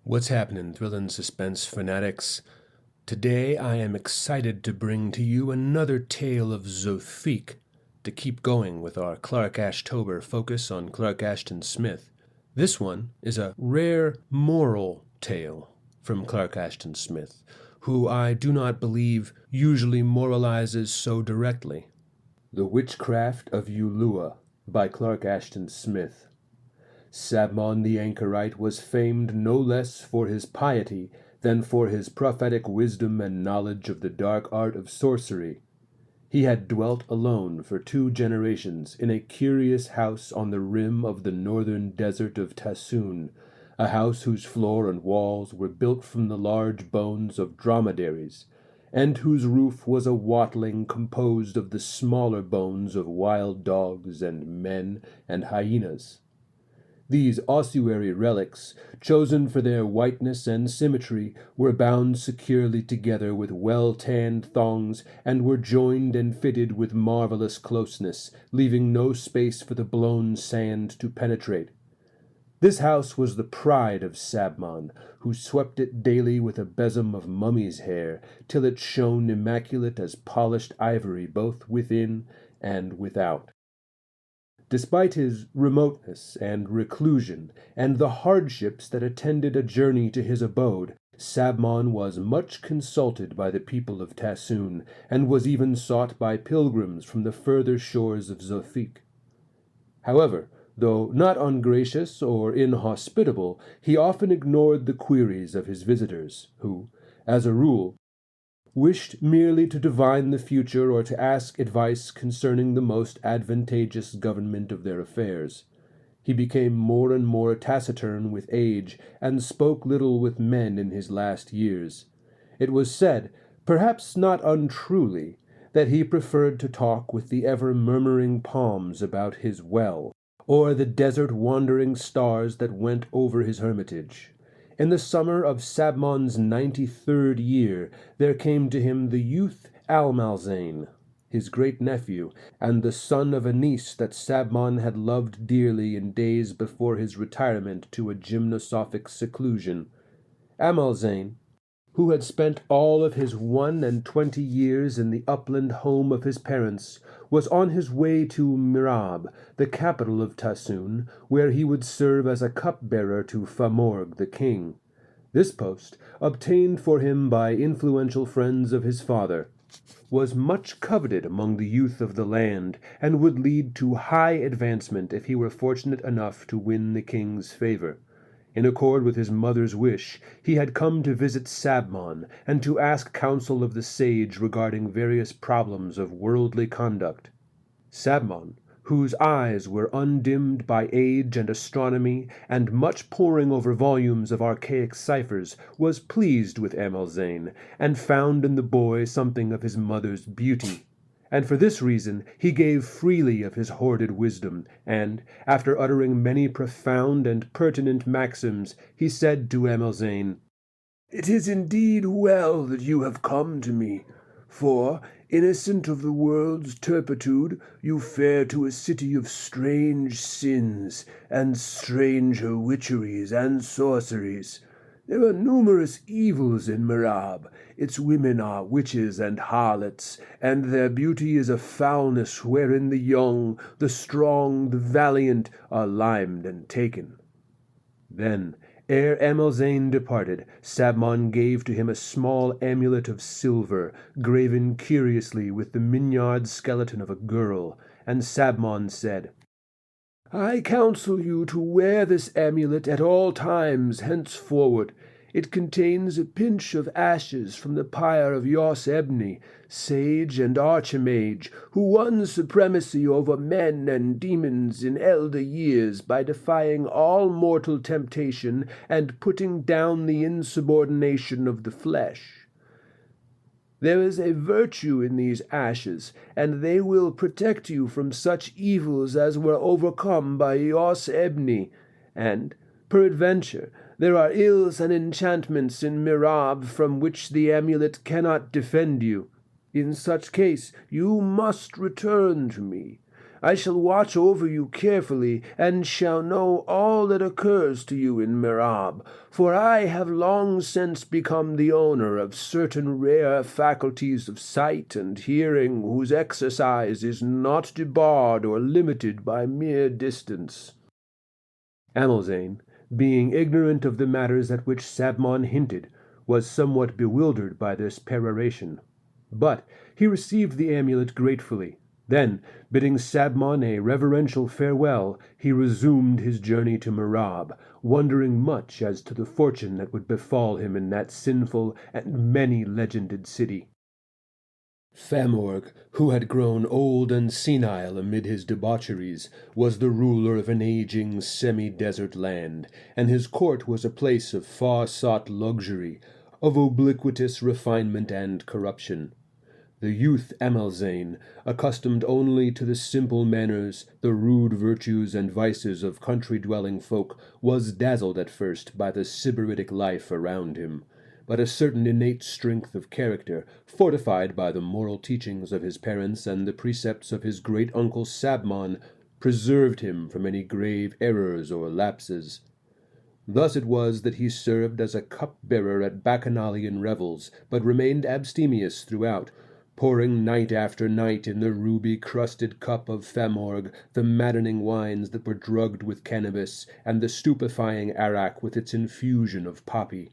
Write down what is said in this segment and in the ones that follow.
What's happening, thrill and suspense fanatics? Today I am excited to bring to you another tale of Zothique, to keep going with our Clark Ashtober focus on Clark Ashton Smith. This one is a rare moral tale from Clark Ashton Smith, who I do not believe usually moralizes so directly. The Witchcraft of Ulua by Clark Ashton Smith. Sabmon the anchorite was famed no less for his piety than for his prophetic wisdom and knowledge of the dark art of sorcery. He had dwelt alone for 2 generations in a curious house on the rim of the northern desert of Tassoon, a house whose floor and walls were built from the large bones of dromedaries, and whose roof was a watling composed of the smaller bones of wild dogs and men and hyenas. These ossuary relics, chosen for their whiteness and symmetry, were bound securely together with well-tanned thongs, and were joined and fitted with marvelous closeness, leaving no space for the blown sand to penetrate. This house was the pride of Sabmon, who swept it daily with a besom of mummy's hair, till it shone immaculate as polished ivory both within and without. Despite his remoteness and reclusion, and the hardships that attended a journey to his abode, Sabmon was much consulted by the people of Tassoon, and was even sought by pilgrims from the further shores of Zothique. However, though not ungracious or inhospitable, he often ignored the queries of his visitors, who, as a rule, wished merely to divine the future or to ask advice concerning the most advantageous government of their affairs. He became more and more taciturn with age, and spoke little with men in his last years. It was said, perhaps not untruly, that he preferred to talk with the ever-murmuring palms about his well, or the desert-wandering stars that went over his hermitage. In the summer of Sabmon's 93rd year, there came to him the youth Almalzain, his great-nephew, and the son of a niece that Sabmon had loved dearly in days before his retirement to a gymnosophic seclusion. Amalzain, who had spent all of his 21 years in the upland home of his parents, was on his way to Mirab, the capital of Tassoon, where he would serve as a cupbearer to Famorg the king. This post, obtained for him by influential friends of his father, was much coveted among the youth of the land, and would lead to high advancement if he were fortunate enough to win the king's favor. In accord with his mother's wish, he had come to visit Sabmon, and to ask counsel of the sage regarding various problems of worldly conduct. Sabmon, whose eyes were undimmed by age and astronomy, and much poring over volumes of archaic ciphers, was pleased with Amalzain, and found in the boy something of his mother's beauty. And for this reason he gave freely of his hoarded wisdom, and, after uttering many profound and pertinent maxims, he said to Amalzain, "It is indeed well that you have come to me, for, innocent of the world's turpitude, you fare to a city of strange sins, and stranger witcheries and sorceries. There are numerous evils in Mirab. Its women are witches and harlots, and their beauty is a foulness wherein the young, the strong, the valiant are limed and taken." Then, ere Amalzain departed, Sabmon gave to him a small amulet of silver, graven curiously with the mignard skeleton of a girl, and Sabmon said, "I counsel you to wear this amulet at all times henceforward. It contains a pinch of ashes from the pyre of Yos-Ebni, sage and archimage, who won supremacy over men and demons in elder years by defying all mortal temptation and putting down the insubordination of the flesh. There is a virtue in these ashes, and they will protect you from such evils as were overcome by Yos-Ebni, and, peradventure, there are ills and enchantments in Mirab from which the amulet cannot defend you. In such case you must return to me. I shall watch over you carefully, and shall know all that occurs to you in Mirab, for I have long since become the owner of certain rare faculties of sight and hearing whose exercise is not debarred or limited by mere distance." Amalzane, being ignorant of the matters at which Sabmon hinted, was somewhat bewildered by this peroration. But he received the amulet gratefully. Then, bidding Sabmon a reverential farewell, he resumed his journey to Mirab, wondering much as to the fortune that would befall him in that sinful and many-legended city. Famorg, who had grown old and senile amid his debaucheries, was the ruler of an aging semi-desert land, and his court was a place of far-sought luxury, of obliquitous refinement and corruption. The youth Amalzane, accustomed only to the simple manners, the rude virtues and vices of country-dwelling folk, was dazzled at first by the sybaritic life around him. But a certain innate strength of character, fortified by the moral teachings of his parents and the precepts of his great-uncle Sabmon, preserved him from any grave errors or lapses. Thus it was that he served as a cup-bearer at bacchanalian revels, but remained abstemious throughout, pouring night after night in the ruby-crusted cup of Famorg the maddening wines that were drugged with cannabis, and the stupefying arrack with its infusion of poppy.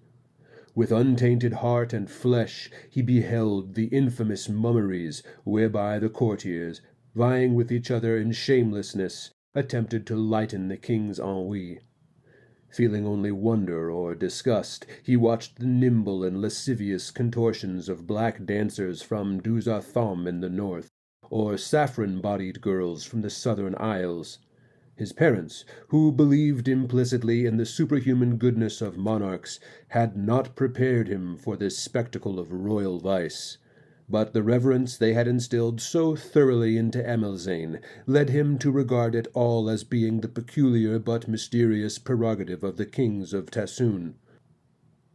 With untainted heart and flesh he beheld the infamous mummeries whereby the courtiers, vying with each other in shamelessness, attempted to lighten the king's ennui. Feeling only wonder or disgust, he watched the nimble and lascivious contortions of black dancers from Thom in the north, or saffron-bodied girls from the southern isles. His parents, who believed implicitly in the superhuman goodness of monarchs, had not prepared him for this spectacle of royal vice. But the reverence they had instilled so thoroughly into Amalzane led him to regard it all as being the peculiar but mysterious prerogative of the kings of Tassoon.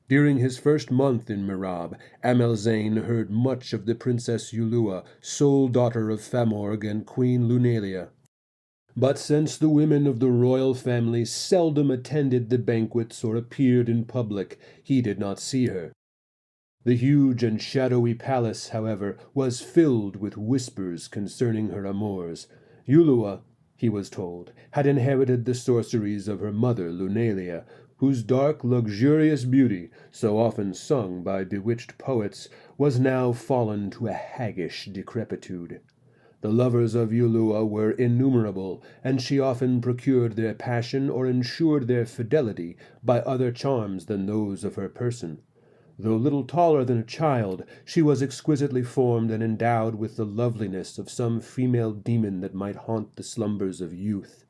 During his first month in Mirab, Amalzane heard much of the Princess Ulua, sole daughter of Famorg and Queen Lunalia. But since the women of the royal family seldom attended the banquets or appeared in public, he did not see her. The huge and shadowy palace, however, was filled with whispers concerning her amours. Ulua, he was told, had inherited the sorceries of her mother Lunalia, whose dark, luxurious beauty, so often sung by bewitched poets, was now fallen to a haggish decrepitude. The lovers of Ulua were innumerable, and she often procured their passion or ensured their fidelity by other charms than those of her person. Though little taller than a child, she was exquisitely formed and endowed with the loveliness of some female demon that might haunt the slumbers of youth.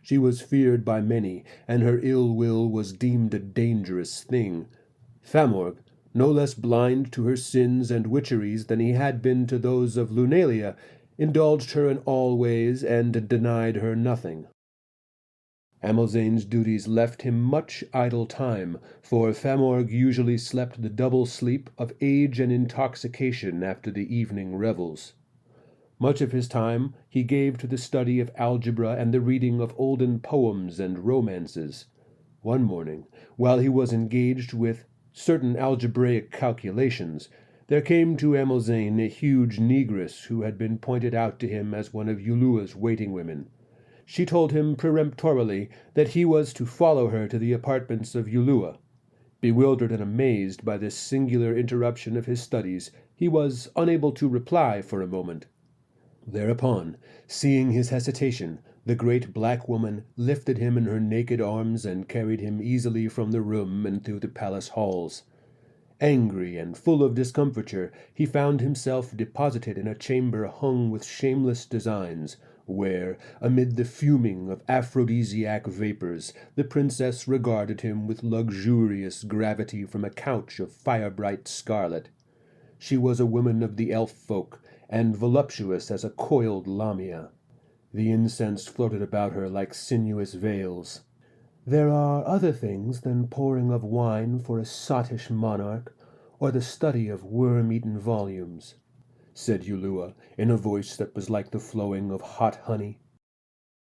She was feared by many, and her ill will was deemed a dangerous thing. Famorg, no less blind to her sins and witcheries than he had been to those of Lunalia, indulged her in all ways and denied her nothing. Amalzane's duties left him much idle time, for Famorg usually slept the double sleep of age and intoxication after the evening revels. Much of his time he gave to the study of algebra and the reading of olden poems and romances. One morning, while he was engaged with certain algebraic calculations, there came to Amalzane a huge negress who had been pointed out to him as one of Ulua's waiting women. She told him peremptorily that he was to follow her to the apartments of Ulua. Bewildered and amazed by this singular interruption of his studies, he was unable to reply for a moment. Thereupon, seeing his hesitation, the great black woman lifted him in her naked arms and carried him easily from the room and through the palace halls. Angry and full of discomfiture, he found himself deposited in a chamber hung with shameless designs, where, amid the fuming of aphrodisiac vapors, the princess regarded him with luxurious gravity from a couch of fire-bright scarlet. She was a woman of the elf folk, and voluptuous as a coiled lamia. The incense floated about her like sinuous veils. "There are other things than pouring of wine for a sottish monarch, or the study of worm-eaten volumes," said Ulua, in a voice that was like the flowing of hot honey.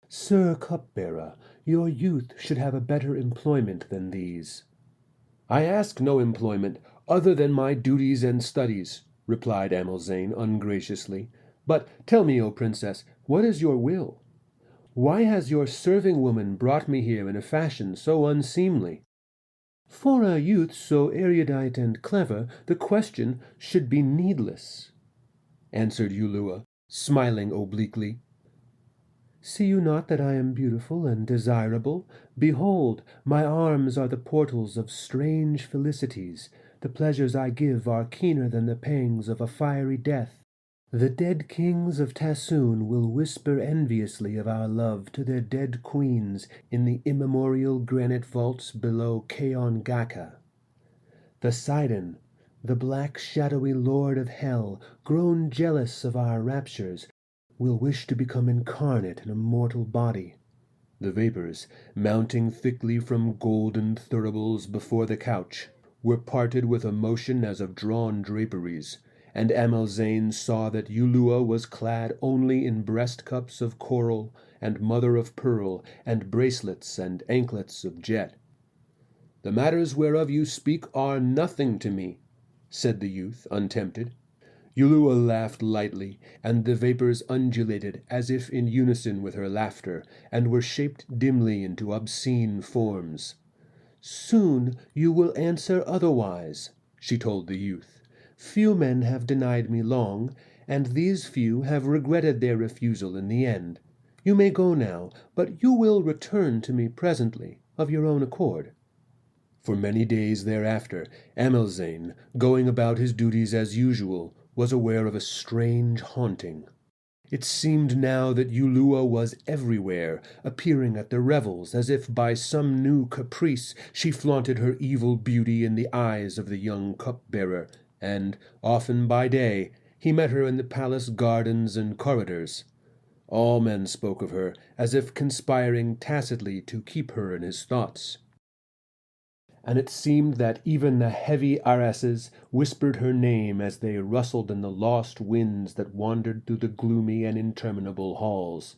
"Sir Cupbearer, your youth should have a better employment than these." "I ask no employment other than my duties and studies," replied Amalzane ungraciously. "But tell me, O Princess, what is your will? Why has your serving woman brought me here in a fashion so unseemly?" "For a youth so erudite and clever, the question should be needless," answered Ulua, smiling obliquely. "See you not that I am beautiful and desirable? Behold, my arms are the portals of strange felicities. The pleasures I give are keener than the pangs of a fiery death. The dead kings of Tassoon will whisper enviously of our love to their dead queens in the immemorial granite vaults below Kaon Gaka. The Sidon, the black shadowy lord of hell, grown jealous of our raptures, will wish to become incarnate in a mortal body." The vapors, mounting thickly from golden thuribles before the couch, were parted with a motion as of drawn draperies, and Amalzane saw that Ulua was clad only in breast-cups of coral and mother of pearl and bracelets and anklets of jet. "The matters whereof you speak are nothing to me," said the youth, untempted. Ulua laughed lightly, and the vapors undulated as if in unison with her laughter, and were shaped dimly into obscene forms. "Soon you will answer otherwise," she told the youth. "Few men have denied me long, and these few have regretted their refusal in the end. You may go now, but you will return to me presently, of your own accord." For many days thereafter, Amalzane, going about his duties as usual, was aware of a strange haunting. It seemed now that Ulua was everywhere, appearing at the revels as if by some new caprice she flaunted her evil beauty in the eyes of the young cupbearer, and, often by day, he met her in the palace gardens and corridors. All men spoke of her, as if conspiring tacitly to keep her in his thoughts. And it seemed that even the heavy arrases whispered her name as they rustled in the lost winds that wandered through the gloomy and interminable halls.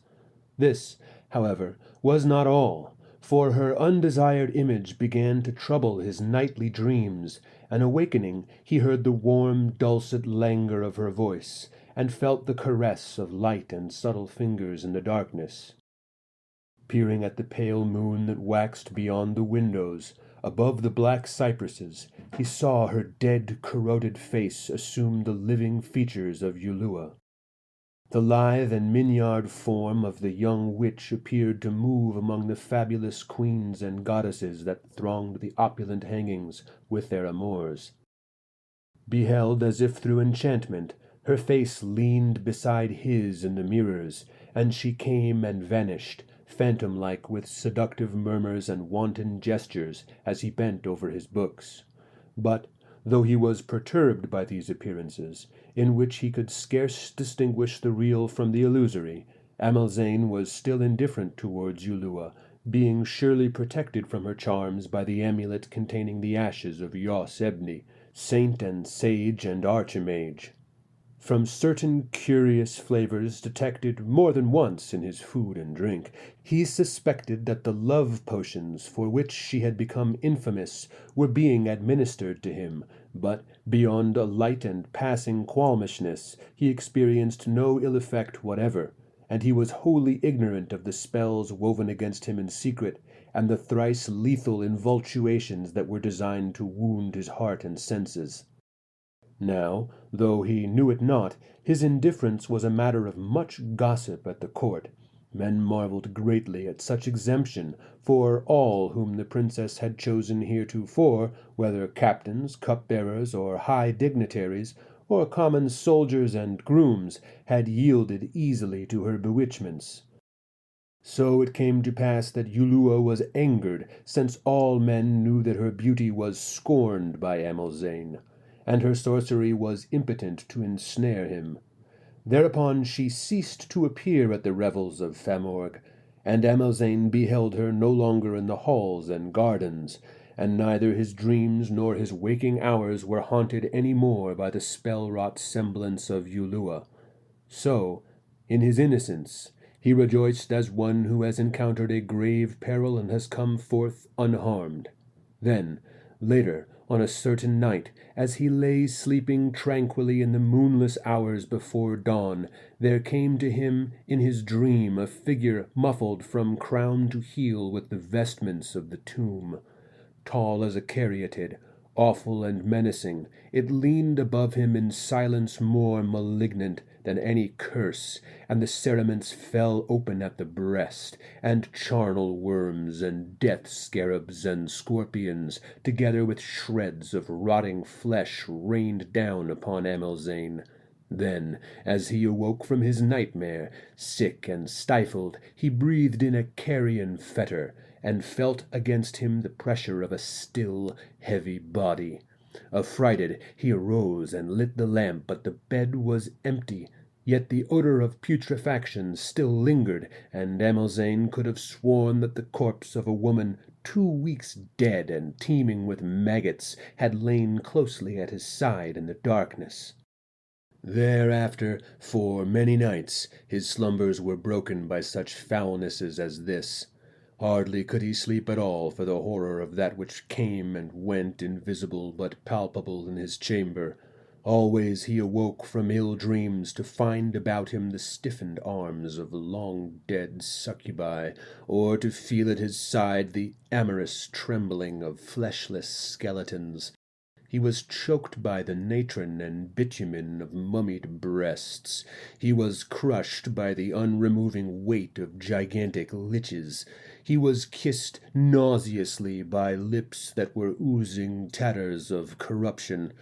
This, however, was not all, for her undesired image began to trouble his nightly dreams, and awakening he heard the warm, dulcet languor of her voice, and felt the caress of light and subtle fingers in the darkness. Peering at the pale moon that waxed beyond the windows, above the black cypresses, he saw her dead, corroded face assume the living features of Ulua. The lithe and mignard form of the young witch appeared to move among the fabulous queens and goddesses that thronged the opulent hangings with their amours. Beheld as if through enchantment, her face leaned beside his in the mirrors, and she came and vanished, phantom-like with seductive murmurs and wanton gestures as he bent over his books. But, though he was perturbed by these appearances, in which he could scarce distinguish the real from the illusory, Amalzane was still indifferent towards Ulua, being surely protected from her charms by the amulet containing the ashes of Yos Ebni, saint and sage and archimage. From certain curious flavors detected more than once in his food and drink, he suspected that the love potions for which she had become infamous were being administered to him, but beyond a light and passing qualmishness he experienced no ill effect whatever, and he was wholly ignorant of the spells woven against him in secret, and the thrice lethal involtuations that were designed to wound his heart and senses. Now, though he knew it not, his indifference was a matter of much gossip at the court. Men marveled greatly at such exemption, for all whom the princess had chosen heretofore, whether captains, cupbearers, or high dignitaries, or common soldiers and grooms, had yielded easily to her bewitchments. So it came to pass that Ulua was angered, since all men knew that her beauty was scorned by Amalzane, and her sorcery was impotent to ensnare him. Thereupon she ceased to appear at the revels of Famorg, and Amalzane beheld her no longer in the halls and gardens, and neither his dreams nor his waking hours were haunted any more by the spell-wrought semblance of Ulua. So, in his innocence, he rejoiced as one who has encountered a grave peril and has come forth unharmed. Then, later, on a certain night, as he lay sleeping tranquilly in the moonless hours before dawn, there came to him in his dream a figure muffled from crown to heel with the vestments of the tomb. Tall as a caryatid, awful and menacing, it leaned above him in silence more malignant than any curse, and the cerements fell open at the breast, and charnel worms and death scarabs and scorpions, together with shreds of rotting flesh, rained down upon Amelzane. Then, as he awoke from his nightmare, sick and stifled, he breathed in a carrion fetor, and felt against him the pressure of a still, heavy body. Affrighted, he arose and lit the lamp, but the bed was empty. Yet the odor of putrefaction still lingered, and Amelzane could have sworn that the corpse of a woman 2 weeks dead and teeming with maggots had lain closely at his side in the darkness. Thereafter, for many nights, his slumbers were broken by such foulnesses as this. Hardly could he sleep at all for the horror of that which came and went invisible but palpable in his chamber. Always he awoke from ill dreams to find about him the stiffened arms of long-dead succubi, or to feel at his side the amorous trembling of fleshless skeletons. He was choked by the natron and bitumen of mummied breasts. He was crushed by the unremoving weight of gigantic liches. He was kissed nauseously by lips that were oozing tatters of corruption.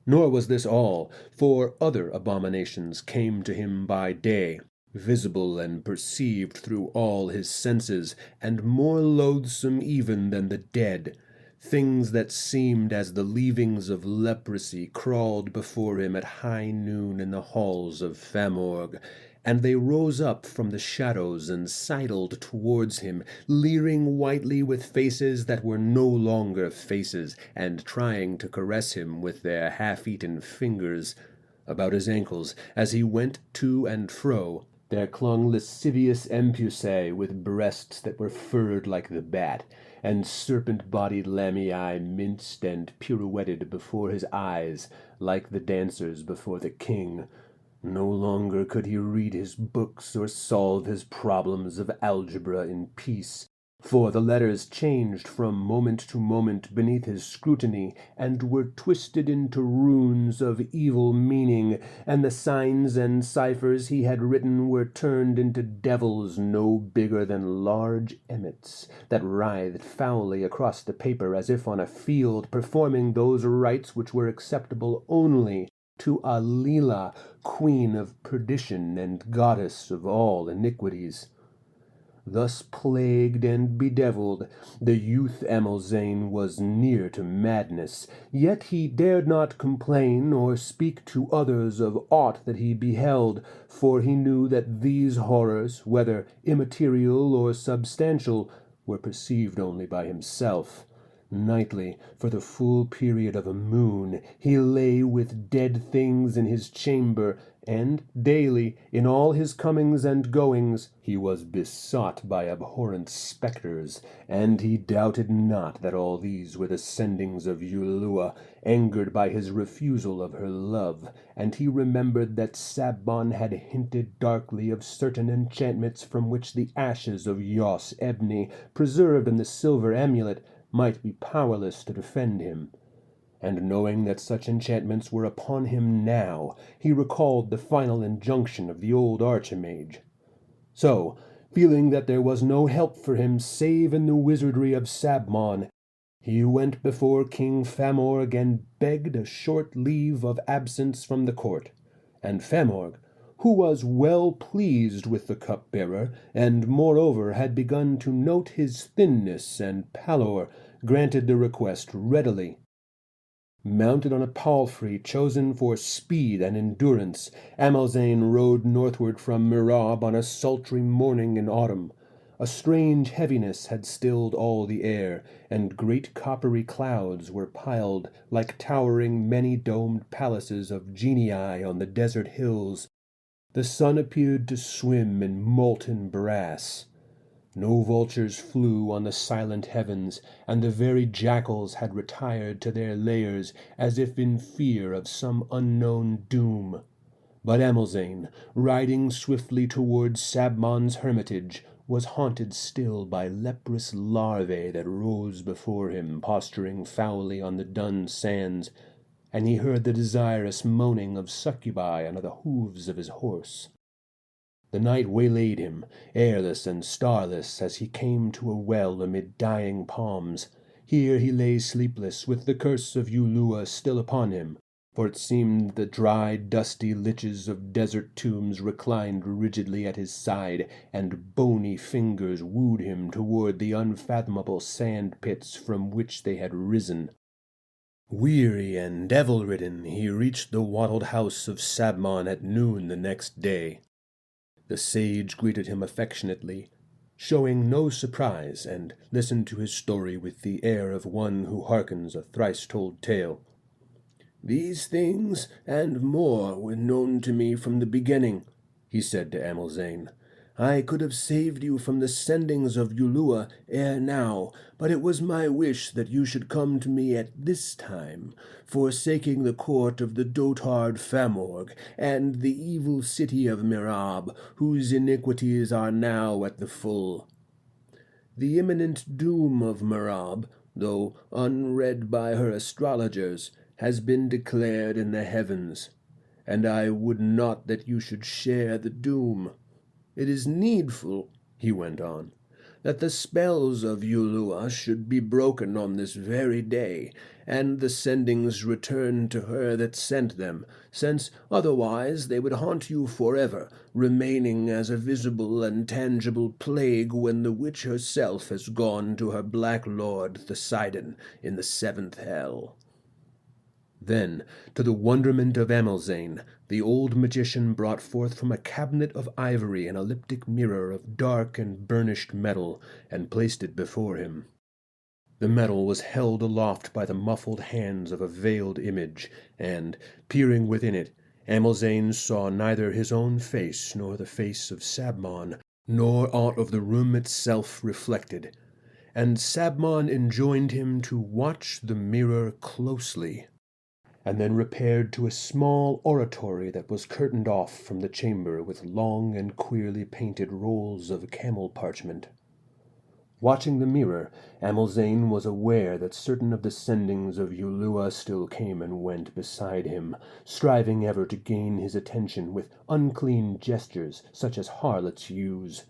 Nor was this all, for other abominations came to him by day, visible and perceived through all his senses, and more loathsome even than the dead. Things that seemed as the leavings of leprosy crawled before him at high noon in the halls of Famorg, and they rose up from the shadows and sidled towards him, leering whitely with faces that were no longer faces, and trying to caress him with their half-eaten fingers. About his ankles, as he went to and fro, there clung lascivious empusae with breasts that were furred like the bat, and serpent-bodied lamii minced and pirouetted before his eyes, like the dancers before the king. No longer could he read his books or solve his problems of algebra in peace, for the letters changed from moment to moment beneath his scrutiny, and were twisted into runes of evil meaning, and the signs and ciphers he had written were turned into devils no bigger than large emmets, that writhed foully across the paper as if on a field, performing those rites which were acceptable only to a Leela, queen of perdition and goddess of all iniquities. Thus plagued and bedeviled, the youth Amelzane was near to madness, yet he dared not complain or speak to others of aught that he beheld, for he knew that these horrors, whether immaterial or substantial, were perceived only by himself. Nightly, for the full period of a moon, he lay with dead things in his chamber, and daily, in all his comings and goings, he was besought by abhorrent spectres, and he doubted not that all these were the sendings of Ulua, angered by his refusal of her love, and he remembered that Sabbon had hinted darkly of certain enchantments from which the ashes of Yos Ebni, preserved in the silver amulet, might be powerless to defend him. And knowing that such enchantments were upon him now, he recalled the final injunction of the old archimage. So, feeling that there was no help for him save in the wizardry of Sabmon, he went before King Famorg and begged a short leave of absence from the court. And Famorg, who was well pleased with the cupbearer, and moreover had begun to note his thinness and pallor, granted the request readily. Mounted on a palfrey chosen for speed and endurance, Amelzane rode northward from Mirab on a sultry morning in autumn. A strange heaviness had stilled all the air, and great coppery clouds were piled like towering many-domed palaces of genii on the desert hills. The sun appeared to swim in molten brass. No vultures flew on the silent heavens, and the very jackals had retired to their lairs as if in fear of some unknown doom. But Amelzane, riding swiftly towards Sabmon's hermitage, was haunted still by leprous larvae that rose before him, posturing foully on the dun sands, and he heard the desirous moaning of succubi under the hoofs of his horse. The night waylaid him, airless and starless, as he came to a well amid dying palms. Here he lay sleepless, with the curse of Ulua still upon him, for it seemed the dry, dusty liches of desert tombs reclined rigidly at his side, and bony fingers wooed him toward the unfathomable sand pits from which they had risen. Weary and devil-ridden, he reached the wattled house of Sabmon at noon the next day. The sage greeted him affectionately, showing no surprise, and listened to his story with the air of one who hearkens a thrice-told tale. "These things and more were known to me from the beginning," he said to Amelzane. "I could have saved you from the sendings of Ulua ere now, but it was my wish that you should come to me at this time, forsaking the court of the dotard Famorg and the evil city of Mirab, whose iniquities are now at the full. The imminent doom of Mirab, though unread by her astrologers, has been declared in the heavens, and I would not that you should share the doom. It is needful," he went on, "that the spells of Ulua should be broken on this very day, and the sendings returned to her that sent them, since otherwise they would haunt you forever, remaining as a visible and tangible plague when the witch herself has gone to her black lord Poseidon in the seventh hell." Then, to the wonderment of Amelzane, the old magician brought forth from a cabinet of ivory an elliptic mirror of dark and burnished metal, and placed it before him. The metal was held aloft by the muffled hands of a veiled image, and, peering within it, Amelzane saw neither his own face nor the face of Sabmon, nor aught of the room itself reflected, and Sabmon enjoined him to watch the mirror closely, and then repaired to a small oratory that was curtained off from the chamber with long and queerly painted rolls of camel parchment. Watching the mirror, Amelzane was aware that certain of the sendings of Ulua still came and went beside him, striving ever to gain his attention with unclean gestures such as harlots use.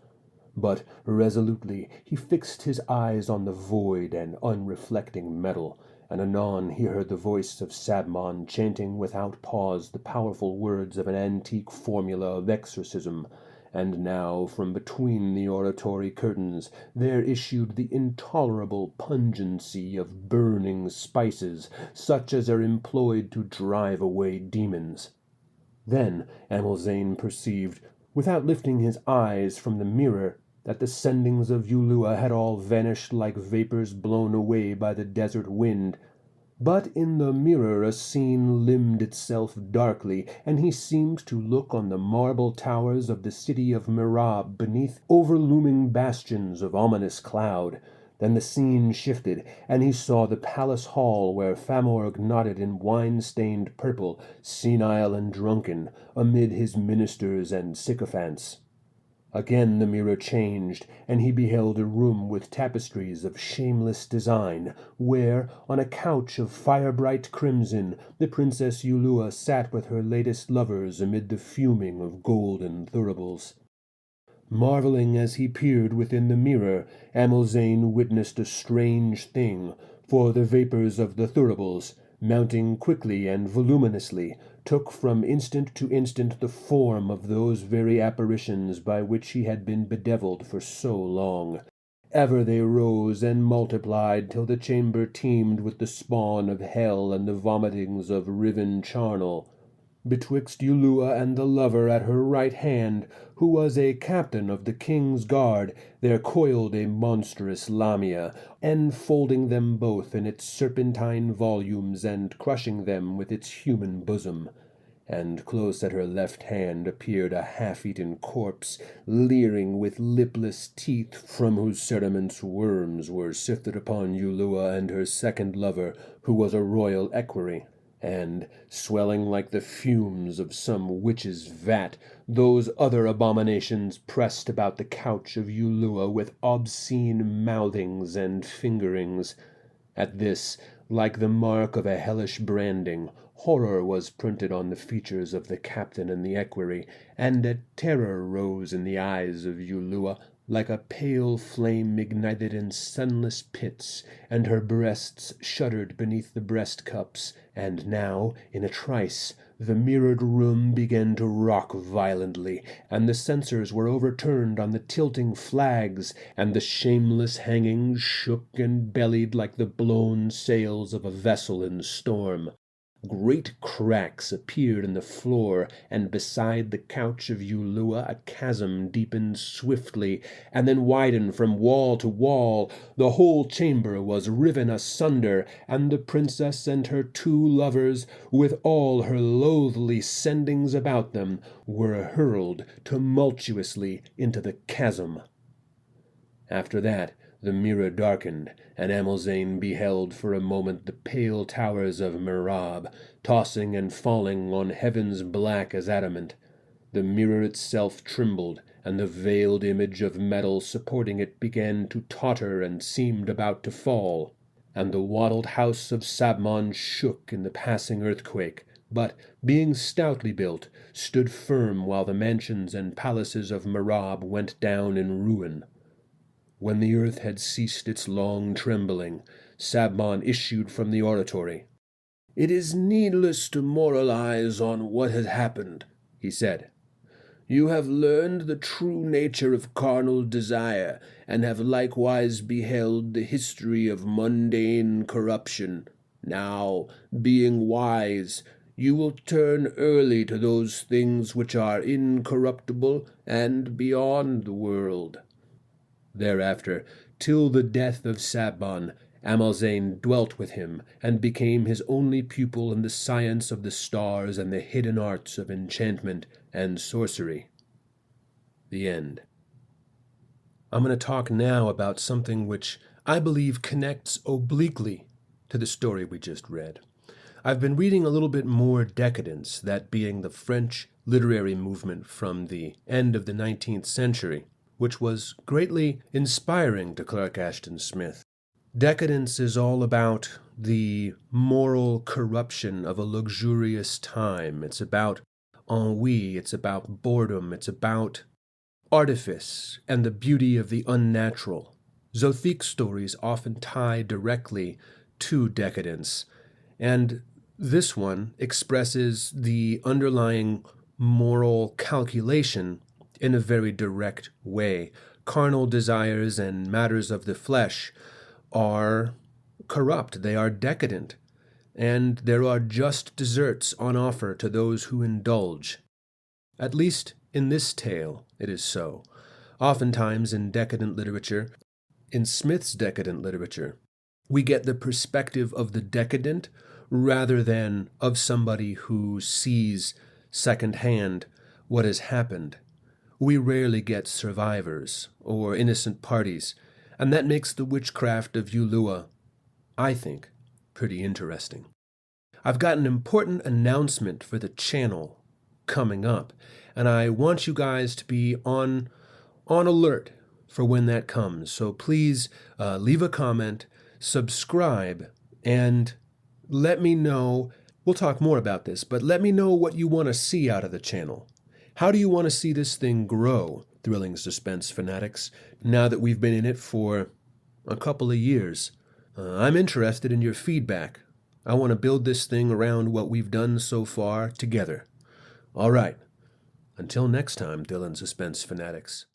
But resolutely he fixed his eyes on the void and unreflecting metal, and anon he heard the voice of Sabmon chanting without pause the powerful words of an antique formula of exorcism, and now from between the oratory curtains there issued the intolerable pungency of burning spices, such as are employed to drive away demons. Then Amelzane perceived, without lifting his eyes from the mirror, that the sendings of Ulua had all vanished like vapors blown away by the desert wind. But in the mirror a scene limned itself darkly, and he seemed to look on the marble towers of the city of Mirab beneath overlooming bastions of ominous cloud. Then the scene shifted, and he saw the palace hall where Famorg nodded in wine-stained purple, senile and drunken, amid his ministers and sycophants. Again the mirror changed, and he beheld a room with tapestries of shameless design, where, on a couch of fire-bright crimson, the Princess Ulua sat with her latest lovers amid the fuming of golden thuribles. Marveling as he peered within the mirror, Amelzane witnessed a strange thing, for the vapors of the thuribles, mounting quickly and voluminously, took from instant to instant the form of those very apparitions by which he had been bedevilled for so long. Ever they rose and multiplied till the chamber teemed with the spawn of hell and the vomitings of riven charnel. betwixt Ulua and the lover at her right hand, who was a captain of the king's guard, there coiled a monstrous lamia, enfolding them both in its serpentine volumes and crushing them with its human bosom. And close at her left hand appeared a half-eaten corpse, leering with lipless teeth, from whose cerements worms were sifted upon Ulua and her second lover, who was a royal equerry. And, swelling like the fumes of some witch's vat, those other abominations pressed about the couch of Ulua with obscene mouthings and fingerings. At this, like the mark of a hellish branding, horror was printed on the features of the captain and the equerry, and a terror rose in the eyes of Ulua, like a pale flame ignited in sunless pits, and her breasts shuddered beneath the breast-cups, and now, in a trice, the mirrored room began to rock violently, and the censers were overturned on the tilting flags, and the shameless hangings shook and bellied like the blown sails of a vessel in storm. Great cracks appeared in the floor, and beside the couch of Ulua a chasm deepened swiftly, and then widened from wall to wall. The whole chamber was riven asunder, and the princess and her two lovers, with all her loathly sendings about them, were hurled tumultuously into the chasm. After that, the mirror darkened, and Amalzane beheld for a moment the pale towers of Mirab, tossing and falling on heavens black as adamant. The mirror itself trembled, and the veiled image of metal supporting it began to totter and seemed about to fall. And the wattled house of Sabmon shook in the passing earthquake, but, being stoutly built, stood firm while the mansions and palaces of Mirab went down in ruin. When the earth had ceased its long trembling, Sabmon issued from the oratory. "It is needless to moralize on what has happened," he said. "You have learned the true nature of carnal desire, and have likewise beheld the history of mundane corruption. Now, being wise, you will turn early to those things which are incorruptible and beyond the world." Thereafter, till the death of Sabmon, Amalzane dwelt with him, and became his only pupil in the science of the stars and the hidden arts of enchantment and sorcery. The end. I'm going to talk now about something which I believe connects obliquely to the story we just read. I've been reading a little bit more decadence, that being the French literary movement from the end of the 19th century, which was greatly inspiring to Clark Ashton Smith. Decadence is all about the moral corruption of a luxurious time. It's about ennui, it's about boredom, it's about artifice and the beauty of the unnatural. Zothique stories often tie directly to decadence, and this one expresses the underlying moral calculation in a very direct way. Carnal desires and matters of the flesh are corrupt, they are decadent, and there are just deserts on offer to those who indulge. At least in this tale it is so. Oftentimes in decadent literature, in Smith's decadent literature, we get the perspective of the decadent rather than of somebody who sees secondhand what has happened. We rarely get survivors or innocent parties, and that makes the witchcraft of Ulua, I think, pretty interesting. I've got an important announcement for the channel coming up, and I want you guys to be on alert for when that comes. So please leave a comment, subscribe, and let me know. We'll talk more about this, but let me know what you want to see out of the channel. How do you want to see this thing grow, Thrilling Suspense fanatics, now that we've been in it for a couple of years? I'm interested in your feedback. I want to build this thing around what we've done so far together. All right. Until next time, Thrilling Suspense fanatics.